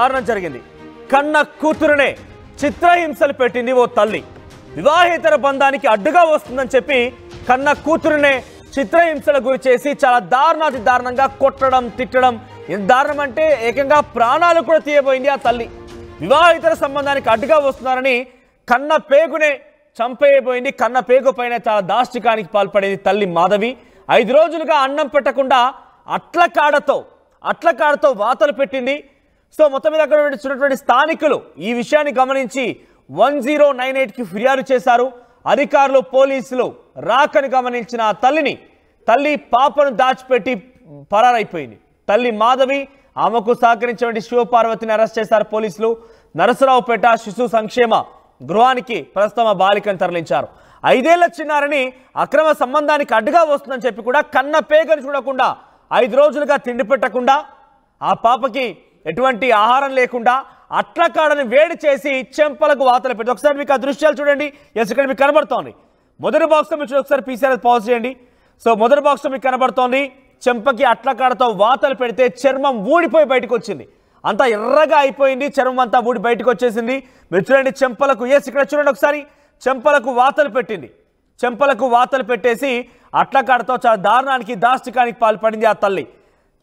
కారణం జరిగింది. కన్న కూతురునే చిత్రహింసలు పెట్టింది ఓ తల్లి. వివాహేతర బంధానికి అడ్డుగా వస్తుందని చెప్పి కన్న కూతురునే చిత్రహింసల గురి చేసి చాలా దారుణాతి దారుణంగా కొట్టడం, తిట్టడం. ఎంత దారుణం అంటే ఏకంగా ప్రాణాలు కూడా తీయబోయింది ఆ తల్లి. వివాహేతర సంబంధానికి అడ్డుగా వస్తున్నారని కన్న పేగునే చంపేయబోయింది. కన్న పేగు పైన చాలా దాష్టికానికి పాల్పడేది తల్లి మాధవి. 5 రోజులుగా అన్నం పెట్టకుండా అట్లకాడతో వాతలు పెట్టింది. సో మొత్తం మీద అక్కడ ఉన్నటువంటి స్థానికులు ఈ విషయాన్ని గమనించి 1098కి ఫిర్యాదు చేశారు. అధికారులు, పోలీసులు రాకని గమనించిన ఆ తల్లి పాపను దాచిపెట్టి పరారైపోయింది. తల్లి మాధవి, ఆమెకు సహకరించినటువంటి శివపార్వతిని అరెస్ట్ చేశారు పోలీసులు. నరసరావుపేట శిశు సంక్షేమ గృహానికి ప్రస్తుతం ఆ బాలికను తరలించారు. 5 ఏళ్ల చిన్నారని అక్రమ సంబంధానికి అడ్డుగా వస్తుందని చెప్పి కూడా కన్న పేగను చూడకుండా 5 రోజులుగా తిండి పెట్టకుండా, ఆ పాపకి ఎటువంటి ఆహారం లేకుండా అట్లకాడని వేడి చేసి చెంపలకు వాతలు పెట్టి, ఒకసారి మీకు ఆ దృశ్యాలు చూడండి. ఇక్కడ మీకు కనబడుతోంది. మొదటి బాక్స్లో మీరు ఒకసారి పీసీఆర్ పాజ్ చేయండి. సో మొదటి బాక్స్లో మీకు కనబడుతోంది. చెంపకి అట్లకాడతో వాతలు పెడితే చర్మం ఊడిపోయి బయటకు వచ్చింది. అంతా ఎర్రగా అయిపోయింది, చర్మం అంతా ఊడి బయటకు వచ్చేసింది. మీరు చూడండి చెంపలకు, ఇక్కడ చూడండి ఒకసారి, చెంపలకు వాతలు పెట్టింది. చెంపలకు వాతలు పెట్టేసి అట్లకాడతో చాలా దారుణానికి, దాష్టికానికి పాల్పడింది ఆ తల్లి.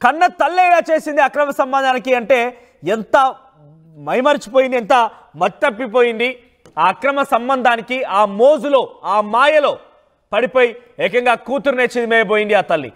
కన్న తల్లేగా చేసింది అక్రమ సంబంధానికి అంటే ఎంత మైమర్చిపోయింది, ఎంత మత్తప్పిపోయింది. ఆ అక్రమ సంబంధానికి, ఆ మోజులో, ఆ మాయలో పడిపోయి ఏకంగా కూతురునే చిదిమేయబోయింది ఆ తల్లి.